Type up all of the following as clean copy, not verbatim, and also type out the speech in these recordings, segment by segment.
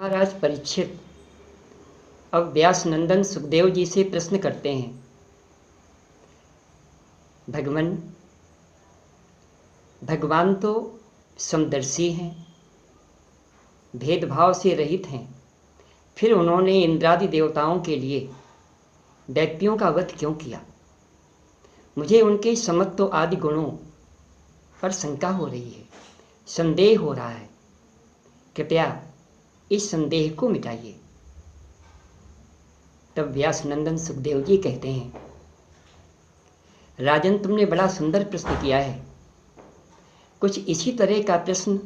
महाराज परीक्षित अब व्यास नंदन सुखदेव जी से प्रश्न करते हैं। भगवान तो समदर्शी हैं, भेदभाव से रहित हैं, फिर उन्होंने इंद्रादि देवताओं के लिए दैत्यों का वध क्यों किया? मुझे उनके समत्व आदि गुणों पर शंका हो रही है, संदेह हो रहा है। कृपया इस संदेह को मिटाइए। तब व्यास नंदन सुखदेव जी कहते हैं, राजन, तुमने बड़ा सुंदर प्रश्न किया है। कुछ इसी तरह का प्रश्न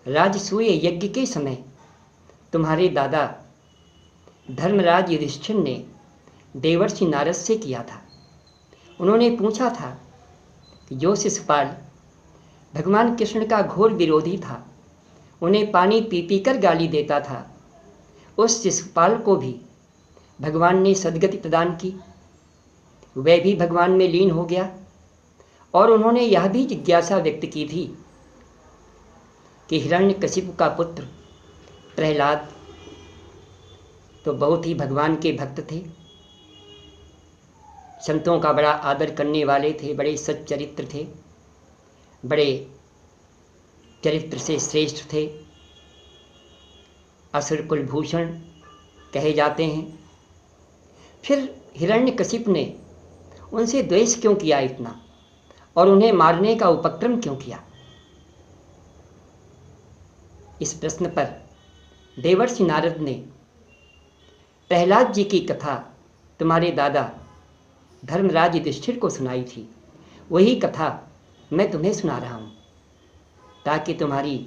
राजसूय यज्ञ के समय तुम्हारे दादा धर्मराज युधिष्ठिर ने देवर्षि नारद से किया था। उन्होंने पूछा था कि जो शिशुपाल भगवान कृष्ण का घोर विरोधी था, उन्हें पानी पी पी कर गाली देता था, उस शिशुपाल को भी भगवान ने सद्गति प्रदान की, वह भी भगवान में लीन हो गया। और उन्होंने यह भी जिज्ञासा व्यक्त की थी कि हिरण्यकशिपु का पुत्र प्रहलाद तो बहुत ही भगवान के भक्त थे, संतों का बड़ा आदर करने वाले थे, बड़े सच्चरित्र थे, बड़े चरित्र से श्रेष्ठ थे, असुर कुलभूषण कहे जाते हैं। फिर हिरण्यकशिप ने उनसे द्वेष क्यों किया इतना, और उन्हें मारने का उपक्रम क्यों किया? इस प्रश्न पर देवर्षि नारद ने प्रहलाद जी की कथा तुम्हारे दादा धर्मराज युधिष्ठिर को सुनाई थी। वही कथा मैं तुम्हें सुना रहा हूँ, ताकि तुम्हारी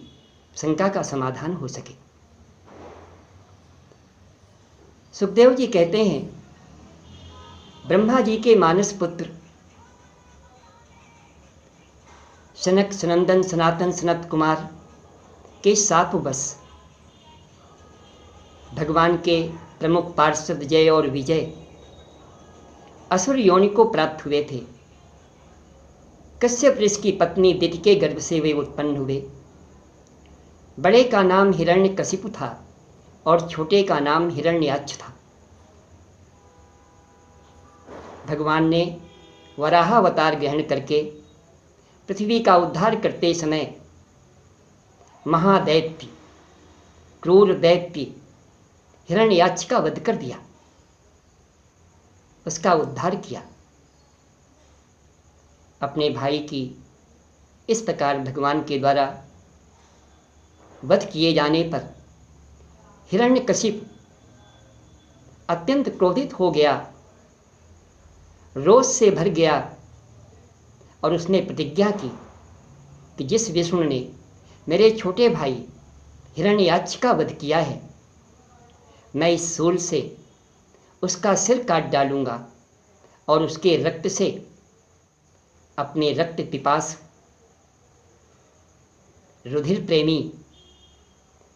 शंका का समाधान हो सके। सुखदेव जी कहते हैं, ब्रह्मा जी के मानस पुत्र सनक सनंदन सनातन सनत कुमार के शापवश भगवान के प्रमुख पार्षद जय और विजय असुर योनि को प्राप्त हुए थे। कश्यप ऋषि की पत्नी दिति के गर्भ से वे उत्पन्न हुए। बड़े का नाम हिरण्यकशिपु था और छोटे का नाम हिरण्याक्ष था। भगवान ने वराह अवतार ग्रहण करके पृथ्वी का उद्धार करते समय महादैत्य क्रूर दैत्य हिरण्याक्ष का वध कर दिया, उसका उद्धार किया। अपने भाई की इस प्रकार भगवान के द्वारा वध किए जाने पर हिरण्यकशिप अत्यंत क्रोधित हो गया, रोष से भर गया, और उसने प्रतिज्ञा की कि जिस विष्णु ने मेरे छोटे भाई हिरण्याक्ष का वध किया है, मैं इस शूल से उसका सिर काट डालूंगा और उसके रक्त से अपने रक्त पिपास रुधिर प्रेमी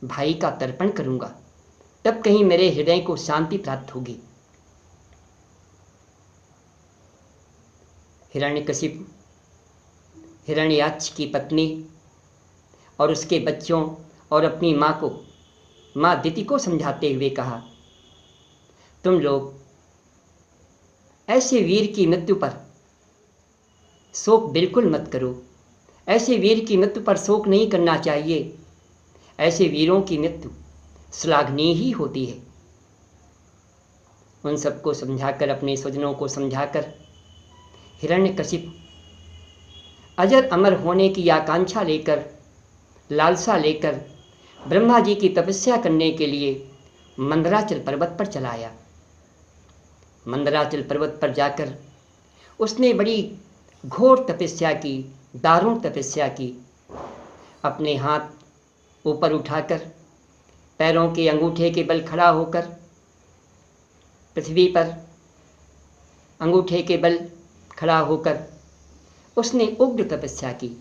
भाई का तर्पण करूंगा, तब कहीं मेरे हृदय को शांति प्राप्त होगी। हिरण्यकशिपु हिरण्याक्ष की पत्नी और उसके बच्चों और अपनी माँ को, माँ दिति को समझाते हुए कहा, तुम लोग ऐसे वीर की मृत्यु पर शोक बिल्कुल मत करो। ऐसे वीर की मृत्यु पर शोक नहीं करना चाहिए। ऐसे वीरों की मृत्यु श्लाघनीय ही होती है। उन सबको समझाकर, अपने स्वजनों को समझाकर हिरण्यकशिपु अजर अमर होने की आकांक्षा लेकर, लालसा लेकर ब्रह्मा जी की तपस्या करने के लिए मंदराचल पर्वत पर चला आया। मंदराचल पर्वत पर जाकर उसने बड़ी घोर तपस्या की, दारुण तपस्या की। अपने हाथ ऊपर उठाकर, पैरों के अंगूठे के बल खड़ा होकर पृथ्वी पर अंगूठे के बल खड़ा होकर उसने उग्र तपस्या की।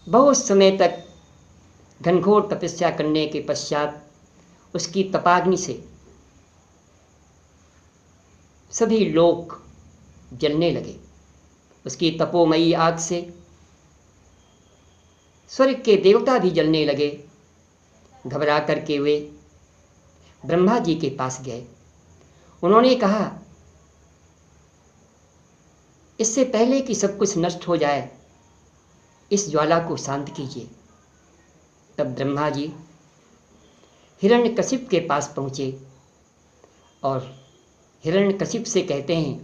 बहुत समय तक घनघोर तपस्या करने के पश्चात उसकी तपाग्नि से सभी लोक जलने लगे। उसकी तपोमयी आग से स्वर्ग के देवता भी जलने लगे। घबरा करके वे ब्रह्मा जी के पास गए। उन्होंने कहा, इससे पहले कि सब कुछ नष्ट हो जाए, इस ज्वाला को शांत कीजिए। तब ब्रह्मा जी हिरण्यकशिप के पास पहुँचे और हिरण्यकशिप से कहते हैं,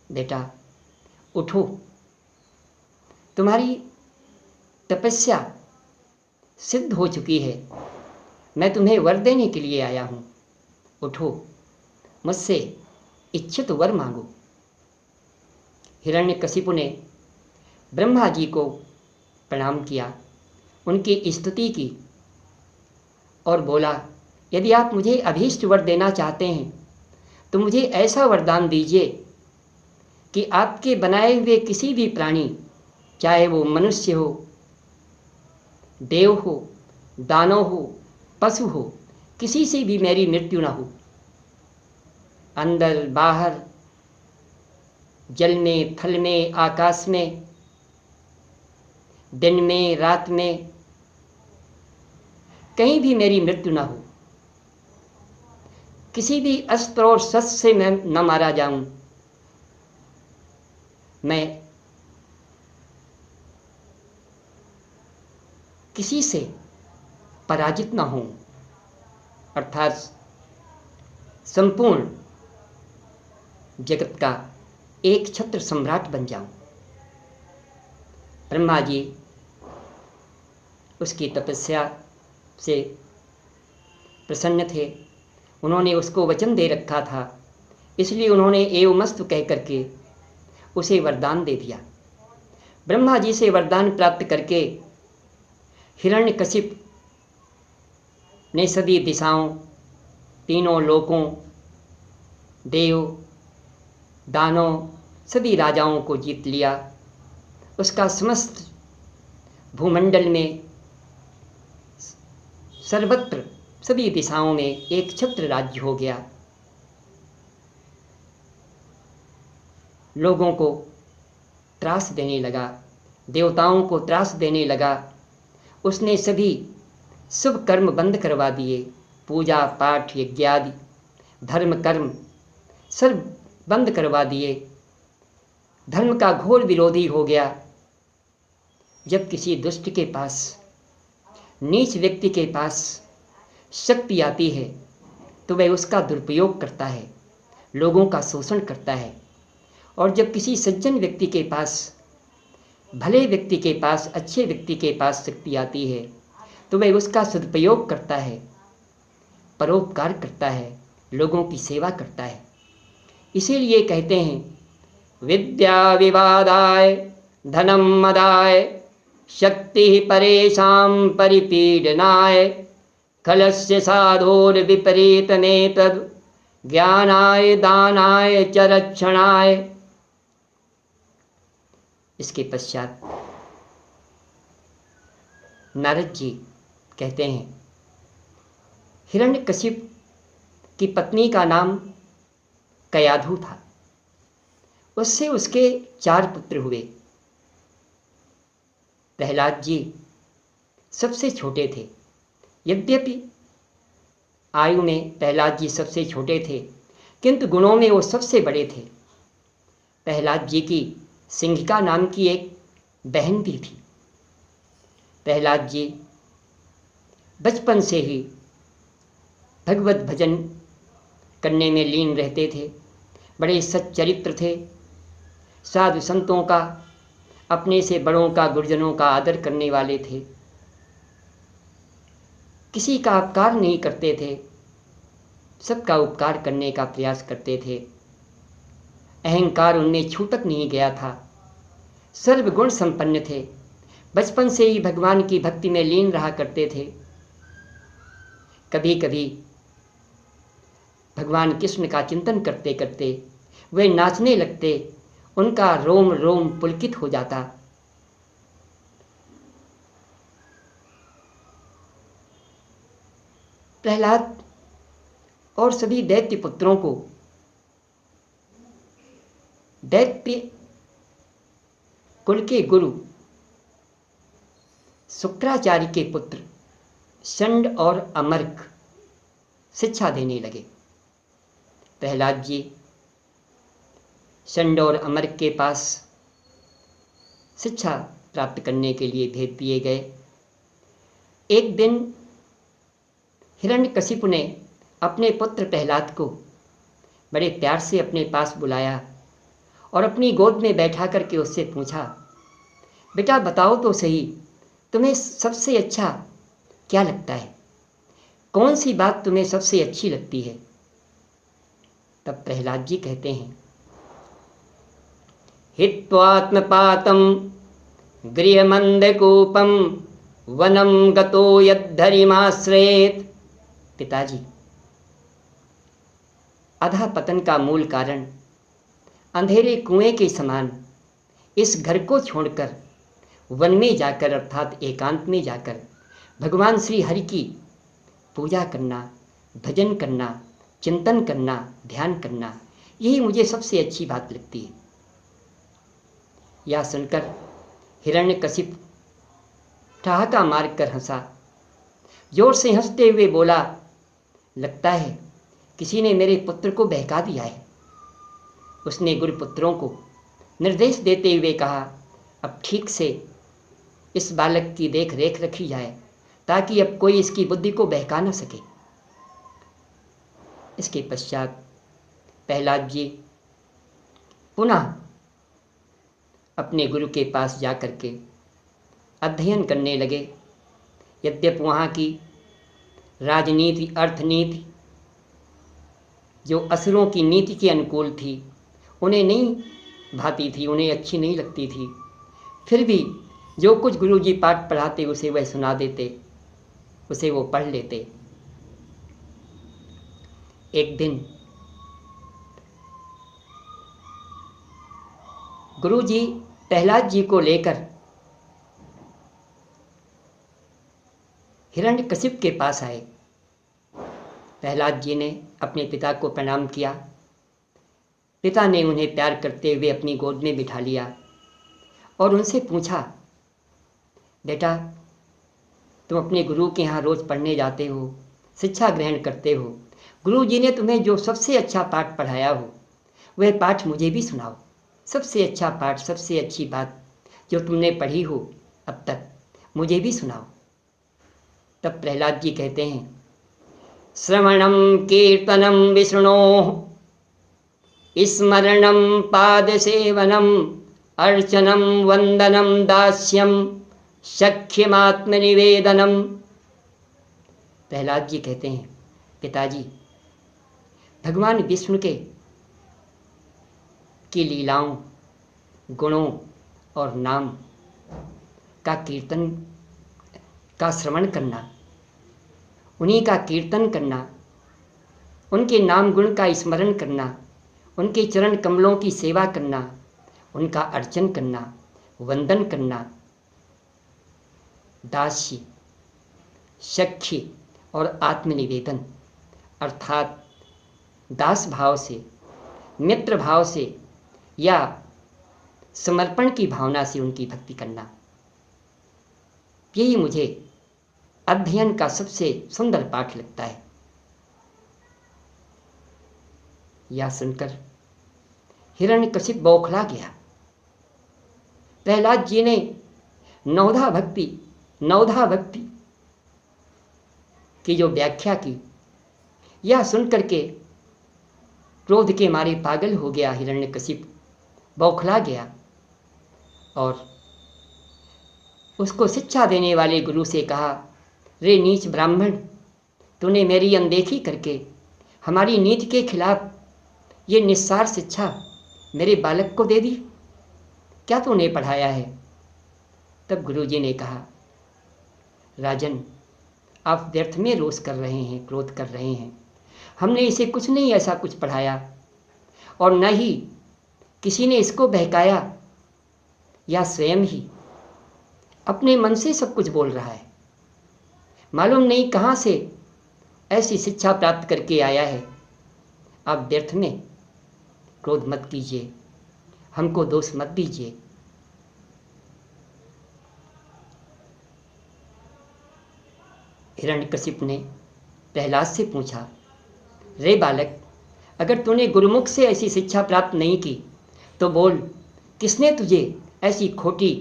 बेटा उठो, तुम्हारी तपस्या सिद्ध हो चुकी है, मैं तुम्हें वर देने के लिए आया हूँ, उठो, मुझसे इच्छित वर मांगो। हिरण्यकशिपु ने ब्रह्मा जी को प्रणाम किया, उनकी स्तुति की और बोला, यदि आप मुझे अभीष्ट वर देना चाहते हैं तो मुझे ऐसा वरदान दीजिए कि आपके बनाए हुए किसी भी प्राणी, चाहे वो मनुष्य हो, देव हो, दानव हो, पशु हो, किसी से भी मेरी मृत्यु ना हो। अंदर बाहर, जल में, थल में, आकाश में, दिन में, रात में, कहीं भी मेरी मृत्यु ना हो। किसी भी अस्त्र और शस्त्र से मैं न मारा जाऊं, मैं किसी से पराजित ना हूं, अर्थात संपूर्ण जगत का एक छत्र सम्राट बन जाऊं। ब्रह्मा जी उसकी तपस्या से प्रसन्न थे। उन्होंने उसको वचन दे रखा था, इसलिए उन्होंने एवमस्तु कह करके उसे वरदान दे दिया। ब्रह्मा जी से वरदान प्राप्त करके हिरण्यकशिप ने सभी दिशाओं, तीनों लोकों, देव, दानव, सभी राजाओं को जीत लिया। उसका समस्त भूमंडल में सर्वत्र सभी दिशाओं में एक छत्र राज्य हो गया। लोगों को त्रास देने लगा, देवताओं को त्रास देने लगा। उसने सभी शुभ कर्म बंद करवा दिए, पूजा पाठ यज्ञादि धर्म कर्म सब बंद करवा दिए। धर्म का घोर विरोधी हो गया। जब किसी दुष्ट के पास, नीच व्यक्ति के पास शक्ति आती है तो वह उसका दुरुपयोग करता है, लोगों का शोषण करता है। और जब किसी सज्जन व्यक्ति के पास, भले व्यक्ति के पास, अच्छे व्यक्ति के पास शक्ति आती है तो वह उसका सदुपयोग करता है, परोपकार करता है, लोगों की सेवा करता है। इसीलिए कहते हैं, विद्या विवादाय धनम मदाय शक्ति परेशान परिपीडनाय खलस्य साधोर विपरीत में तद ज्ञानाय दानाय च रक्षणाय। इसके पश्चात नारद जी कहते हैं, हिरण्यकशिप की पत्नी का नाम कयाधु था। उससे उसके 4 पुत्र हुए। प्रहलाद जी सबसे छोटे थे। यद्यपि आयु में प्रहलाद जी सबसे छोटे थे, किंतु गुणों में वो सबसे बड़े थे। प्रहलाद जी की सिंहिका नाम की एक बहन भी थी। प्रहलाद जी बचपन से ही भगवत भजन करने में लीन रहते थे, बड़े सच्चरित्र थे, साधु संतों का, अपने से बड़ों का, गुरुजनों का आदर करने वाले थे, किसी का अपकार नहीं करते थे, सबका उपकार करने का प्रयास करते थे। अहंकार उनमें छू तक नहीं गया था, सर्वगुण संपन्न थे, बचपन से ही भगवान की भक्ति में लीन रहा करते थे। कभी कभी भगवान कृष्ण का चिंतन करते करते वे नाचने लगते, उनका रोम रोम पुलकित हो जाता। प्रहलाद और सभी दैत्य पुत्रों को दैत्य कुल के गुरु शुक्राचार्य के पुत्र षंड और अमर्क शिक्षा देने लगे। प्रहलाद जी षंड और अमर के पास शिक्षा प्राप्त करने के लिए भेज दिए गए। एक दिन हिरण्यकशिपु ने अपने पुत्र प्रहलाद को बड़े प्यार से अपने पास बुलाया और अपनी गोद में बैठा करके उससे पूछा, बेटा बताओ तो सही, तुम्हें सबसे अच्छा क्या लगता है? कौन सी बात तुम्हें सबसे अच्छी लगती है? तब प्रहलाद जी कहते हैं, हित्वात्मपातं गृहमंदकूपम वनम गतो यद्धरिमाश्रयेत। पिताजी, अधा पतन का मूल कारण अंधेरे कुएं के समान इस घर को छोड़कर वन में जाकर अर्थात एकांत में जाकर भगवान श्री हरि की पूजा करना, भजन करना, चिंतन करना, ध्यान करना, यही मुझे सबसे अच्छी बात लगती है। यह सुनकर हिरण्यकशिपु ठहाका मारकर हंसा। जोर से हंसते हुए बोला, लगता है किसी ने मेरे पुत्र को बहका दिया है। उसने गुरुपुत्रों को निर्देश देते हुए कहा, अब ठीक से इस बालक की देख रेख रखी जाए ताकि अब कोई इसकी बुद्धि को बहका न सके। इसके पश्चात प्रहलाद जी पुनः अपने गुरु के पास जाकर के अध्ययन करने लगे। यद्यपि वहाँ की राजनीति, अर्थनीति जो असुरों की नीति के अनुकूल थी, उन्हें नहीं भाती थी, उन्हें अच्छी नहीं लगती थी, फिर भी जो कुछ गुरुजी पाठ पढ़ाते उसे वह सुना देते, उसे वो पढ़ लेते। एक दिन गुरुजी प्रहलाद जी को लेकर हिरण्यकशिपु के पास आए। प्रहलाद जी ने अपने पिता को प्रणाम किया। पिता ने उन्हें प्यार करते हुए अपनी गोद में बिठा लिया और उनसे पूछा, बेटा तुम अपने गुरु के यहाँ रोज़ पढ़ने जाते हो, शिक्षा ग्रहण करते हो, गुरु जी ने तुम्हें जो सबसे अच्छा पाठ पढ़ाया हो वह पाठ मुझे भी सुनाओ। सबसे अच्छा पाठ, सबसे अच्छी बात जो तुमने पढ़ी हो अब तक, मुझे भी सुनाओ। तब प्रहलाद जी कहते हैं, श्रवणम कीर्तनम विष्णोः स्मरणम पादसेवनम अर्चनम वंदनम दास्यम सख्यमात्मनिवेदनम। प्रहलाद जी कहते हैं, पिताजी भगवान विष्णु की लीलाओं, गुणों और नाम का कीर्तन का श्रवण करना, उन्हीं का कीर्तन करना, उनके नाम गुण का स्मरण करना, उनके चरण कमलों की सेवा करना, उनका अर्चन करना, वंदन करना, दास्य, सख्य और आत्मनिवेदन अर्थात दास भाव से, मित्र भाव से या समर्पण की भावना से उनकी भक्ति करना, यही मुझे अध्ययन का सबसे सुंदर पाठ लगता है। यह सुनकर हिरण्यकशिपु बौखला गया। प्रहलाद जी ने नवधा भक्ति की जो व्याख्या की, यह सुनकर के क्रोध के मारे पागल हो गया। हिरण्यकशिपु बौखला गया और उसको शिक्षा देने वाले गुरु से कहा, रे नीच ब्राह्मण, तूने मेरी अनदेखी करके हमारी नीति के खिलाफ ये निस्सार शिक्षा मेरे बालक को दे दी, क्या तूने पढ़ाया है? तब गुरुजी ने कहा, राजन आप व्यर्थ में रोष कर रहे हैं, क्रोध कर रहे हैं। हमने इसे कुछ नहीं ऐसा कुछ पढ़ाया और न ही किसी ने इसको बहकाया, या स्वयं ही अपने मन से सब कुछ बोल रहा है। मालूम नहीं कहाँ से ऐसी शिक्षा प्राप्त करके आया है। आप व्यर्थ में क्रोध मत कीजिए, हमको दोष मत दीजिए। हिरण्यकशिपु ने प्रहलाद से पूछा, रे बालक, अगर तूने गुरुमुख से ऐसी शिक्षा प्राप्त नहीं की तो बोल, किसने तुझे ऐसी खोटी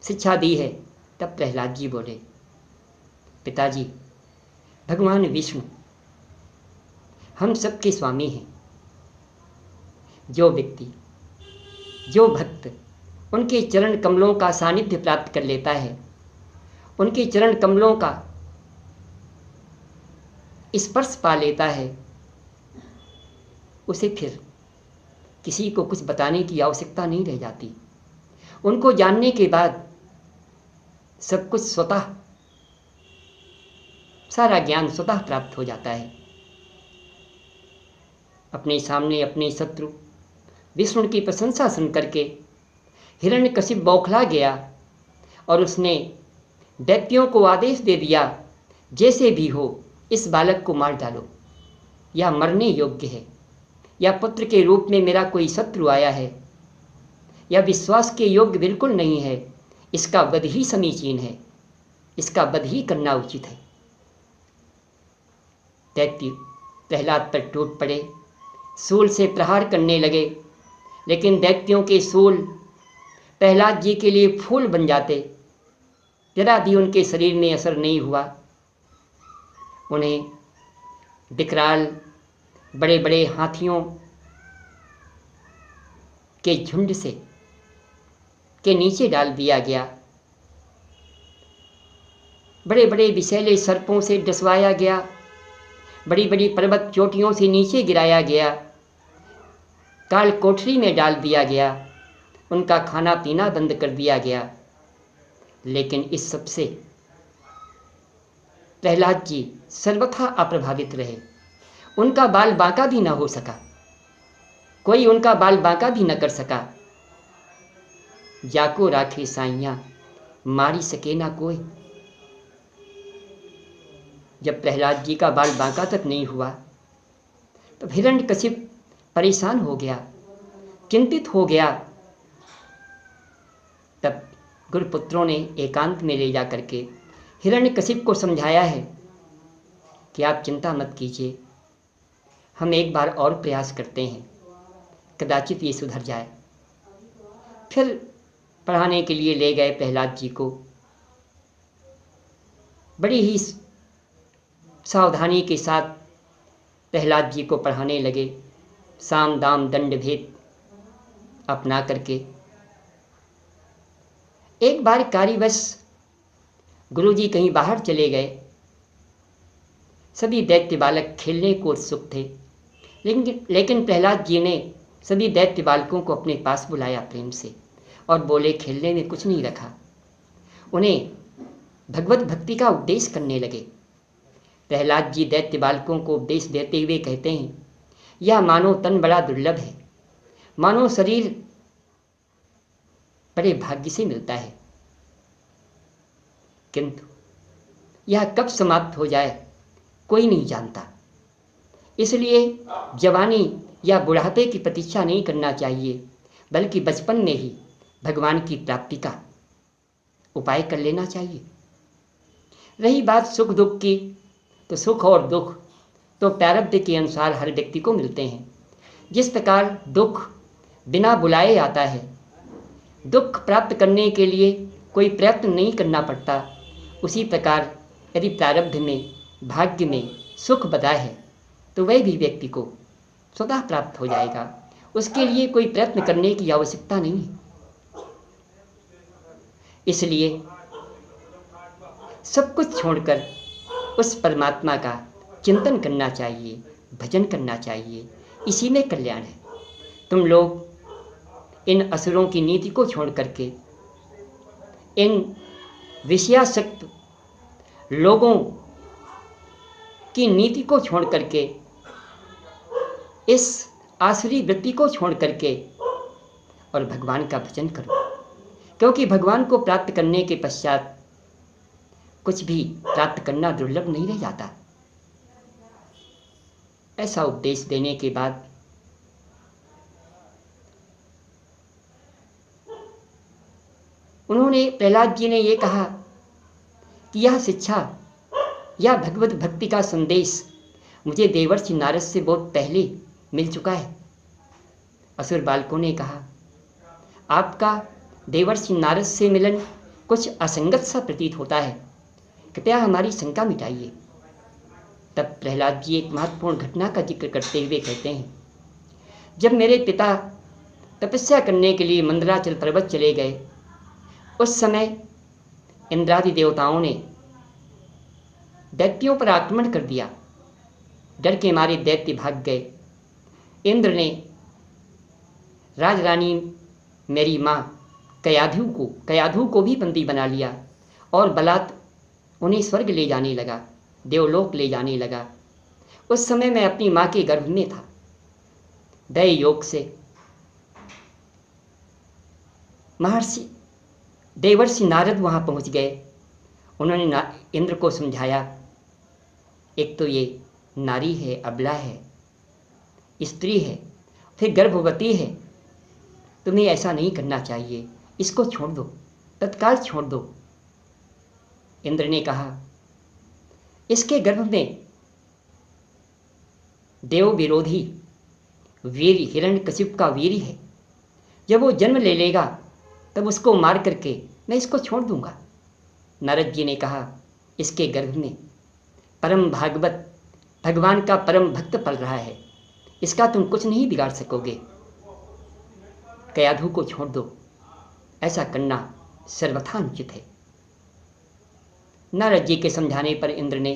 शिक्षा दी है? तब प्रहलाद जी बोले, पिताजी, भगवान विष्णु हम सबके स्वामी हैं। जो व्यक्ति, जो भक्त उनके चरण कमलों का सानिध्य प्राप्त कर लेता है, उनके चरण कमलों का स्पर्श पा लेता है, उसे फिर किसी को कुछ बताने की आवश्यकता नहीं रह जाती। उनको जानने के बाद सब कुछ स्वतः, सारा ज्ञान स्वतः प्राप्त हो जाता है। अपने सामने अपने शत्रु विष्णु की प्रशंसा सुन करके हिरण्यकशिप बौखला गया और उसने दैत्यों को आदेश दे दिया, जैसे भी हो इस बालक को मार डालो, यह मरने योग्य है। या पुत्र के रूप में मेरा कोई शत्रु आया है, या विश्वास के योग्य बिल्कुल नहीं है, इसका वध ही समीचीन है, इसका वध ही करना उचित है। दैत्य प्रहलाद पर टूट पड़े, शूल से प्रहार करने लगे, लेकिन दैत्यों के शूल प्रहलाद जी के लिए फूल बन जाते, जरा भी उनके शरीर में असर नहीं हुआ। उन्हें विकराल बड़े बड़े हाथियों के झुंड से के नीचे डाल दिया गया, बड़े बड़े विषैले सर्पों से डसवाया गया, बड़ी बड़ी पर्वत चोटियों से नीचे गिराया गया, काल कोठरी में डाल दिया गया, उनका खाना पीना बंद कर दिया गया। लेकिन इस सब से प्रहलाद जी सर्वथा अप्रभावित रहे। उनका बाल बांका भी न हो सका, कोई उनका बाल बांका भी न कर सका। जाको राखे साइयां मारी सके ना कोई। जब प्रहलाद जी का बाल बांका तक नहीं हुआ तो हिरण्यकशिप परेशान हो गया, चिंतित हो गया। तब गुरुपुत्रों ने एकांत में ले जा करके हिरण्यकशिप को समझाया है कि आप चिंता मत कीजिए, हम एक बार और प्रयास करते हैं, कदाचित ये सुधर जाए। फिर पढ़ाने के लिए ले गए प्रहलाद जी को। बड़ी ही सावधानी के साथ प्रहलाद जी को पढ़ाने लगे, साम दाम दंड भेद अपना करके। एक बार कार्यवश गुरुजी कहीं बाहर चले गए। सभी दैत्य बालक खेलने को उत्सुक थे, लेकिन प्रहलाद जी ने सभी दैत्य बालकों को अपने पास बुलाया प्रेम से और बोले, खेलने में कुछ नहीं रखा। उन्हें भगवत भक्ति का उपदेश करने लगे। प्रहलाद जी दैत्य बालकों को उपदेश देते हुए कहते हैं, यह मानव तन बड़ा दुर्लभ है, मानव शरीर बड़े भाग्य से मिलता है, किंतु यह कब समाप्त हो जाए कोई नहीं जानता। इसलिए जवानी या बुढ़ापे की प्रतीक्षा नहीं करना चाहिए, बल्कि बचपन में ही भगवान की प्राप्ति का उपाय कर लेना चाहिए। रही बात सुख दुख की, तो सुख और दुख तो प्रारब्ध के अनुसार हर व्यक्ति को मिलते हैं। जिस प्रकार दुख बिना बुलाए आता है, दुख प्राप्त करने के लिए कोई प्रयत्न नहीं करना पड़ता, उसी प्रकार यदि प्रारब्ध में, भाग्य में सुख बधा है तो वह भी व्यक्ति को स्वतः प्राप्त हो जाएगा। उसके लिए कोई प्रयत्न करने की आवश्यकता नहीं है। इसलिए सब कुछ छोड़कर उस परमात्मा का चिंतन करना चाहिए, भजन करना चाहिए, इसी में कल्याण है। तुम लोग इन असुरों की नीति को छोड़ करके, इन विषयासक्त लोगों की नीति को छोड़ करके, इस आसुरी वृत्ति को छोड़ करके और भगवान का भजन करो, क्योंकि भगवान को प्राप्त करने के पश्चात कुछ भी प्राप्त करना दुर्लभ नहीं रह जाता। ऐसा उपदेश देने के बाद उन्होंने, प्रहलाद जी ने ये कहा कि यह शिक्षा या भगवत भक्ति का संदेश मुझे देवर्षि नारद से बहुत पहले मिल चुका है। असुर बालकों ने कहा, आपका देवर्षि नारद से मिलन कुछ असंगत सा प्रतीत होता है, कृपया हमारी शंका मिटाइए। तब प्रहलाद जी एक महत्वपूर्ण घटना का जिक्र करते हुए कहते हैं, जब मेरे पिता तपस्या करने के लिए मंदराचल पर्वत चले गए, उस समय इंद्रादि देवताओं ने दैत्यों पर आक्रमण कर दिया। डर के मारे दैत्य भाग गए। इंद्र ने राजरानी मेरी माँ कयाधु को भी बंदी बना लिया और बलात् उन्हें स्वर्ग ले जाने लगा, देवलोक ले जाने लगा। उस समय मैं अपनी माँ के गर्भ में था। दय योग से महर्षि देवर्षि नारद वहाँ पहुँच गए। उन्होंने इंद्र को समझाया, एक तो ये नारी है, अबला है, स्त्री है, फिर गर्भवती है, तुम्हें ऐसा नहीं करना चाहिए, इसको छोड़ दो, तत्काल छोड़ दो। इंद्र ने कहा, इसके गर्भ में देव विरोधी वीर हिरण्यकशिप का वीर है। जब वो जन्म ले लेगा तब उसको मार करके मैं इसको छोड़ दूंगा। नारद जी ने कहा, इसके गर्भ में परम भागवत भगवान का परम भक्त पल रहा है, इसका तुम कुछ नहीं बिगाड़ सकोगे। कयाधु को छोड़ दो, ऐसा करना सर्वथा अनुचित है। नारद जी के समझाने पर इंद्र ने,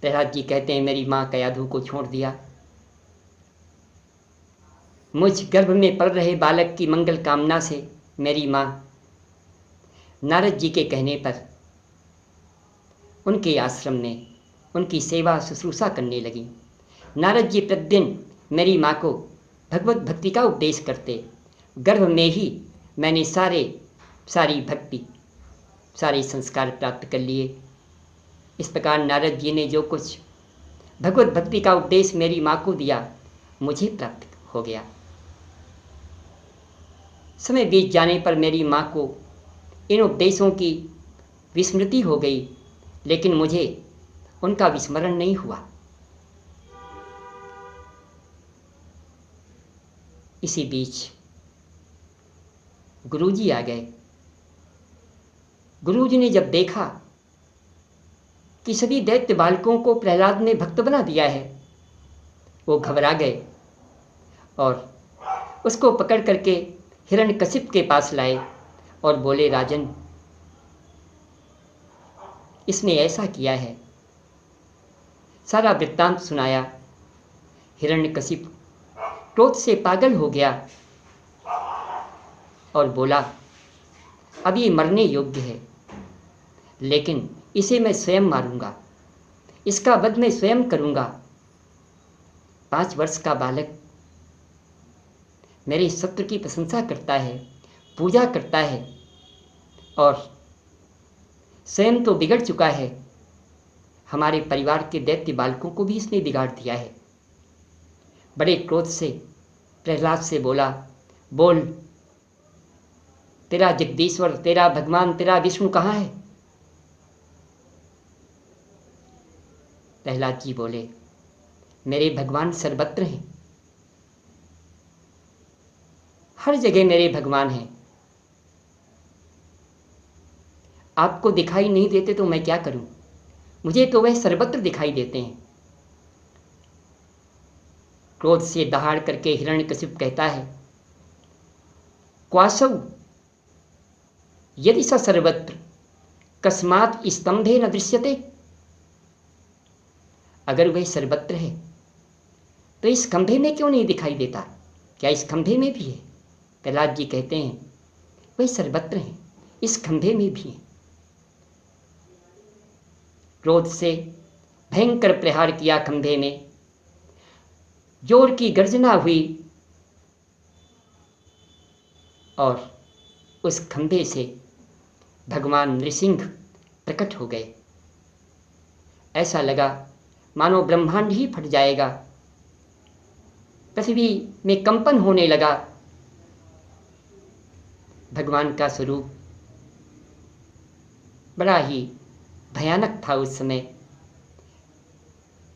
प्रहलाद जी कहते हैं, मेरी माँ कयाधु को छोड़ दिया। मुझ गर्भ में पल रहे बालक की मंगल कामना से मेरी माँ नारद जी के कहने पर उनके आश्रम में उनकी सेवा शुश्रूषा करने लगी। नारद जी प्रतिदिन मेरी माँ को भगवत भक्ति का उपदेश करते। गर्भ में ही मैंने सारी भक्ति, सारे संस्कार प्राप्त कर लिए। इस प्रकार नारद जी ने जो कुछ भगवत भक्ति का उपदेश मेरी माँ को दिया, मुझे प्राप्त हो गया। समय बीत जाने पर मेरी माँ को इन उपदेशों की विस्मृति हो गई, लेकिन मुझे उनका विस्मरण नहीं हुआ। इसी बीच गुरुजी आ गए। गुरुजी ने जब देखा कि सभी दैत्य बालकों को प्रहलाद ने भक्त बना दिया है, वो घबरा गए और उसको पकड़ करके हिरण्यकशिप के पास लाए और बोले, राजन, इसने ऐसा किया है। सारा वृत्तांत सुनाया। हिरण्यकशिप क्रोध से पागल हो गया और बोला, अब ये मरने योग्य है, लेकिन इसे मैं स्वयं मारूंगा, इसका वध मैं स्वयं करूंगा। 5 वर्ष का बालक मेरे सत्य की प्रशंसा करता है, पूजा करता है और स्वयं तो बिगड़ चुका है, हमारे परिवार के दैत्य बालकों को भी इसने बिगाड़ दिया है। बड़े क्रोध से प्रहलाद से बोला, बोल, तेरा जगदीश्वर, तेरा भगवान, तेरा विष्णु कहाँ है? प्रहलाद जी बोले, मेरे भगवान सर्वत्र हैं, हर जगह मेरे भगवान हैं। आपको दिखाई नहीं देते तो मैं क्या करूं? मुझे तो वह सर्वत्र दिखाई देते हैं। क्रोध से दहाड़ करके हिरण्यकशिप कहता है, क्वासौ यदि स सर्वत्र कस्मात् स्तंभे न दृश्यते। अगर वह सर्वत्र है तो इस खंभे में क्यों नहीं दिखाई देता? क्या इस खंभे में भी है? प्रहलाद जी कहते हैं, वह सर्वत्र है, इस खंभे में भी है। क्रोध से भयंकर प्रहार किया खंभे में, जोर की गर्जना हुई और उस खंभे से भगवान नृसिंह प्रकट हो गए। ऐसा लगा मानो ब्रह्मांड ही फट जाएगा, पृथ्वी में कंपन होने लगा। भगवान का स्वरूप बड़ा ही भयानक था उस समय।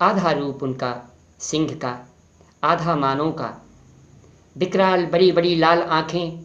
आधा रूप उनका सिंह का, आधा मानव का, विकराल बड़ी बड़ी लाल आँखें,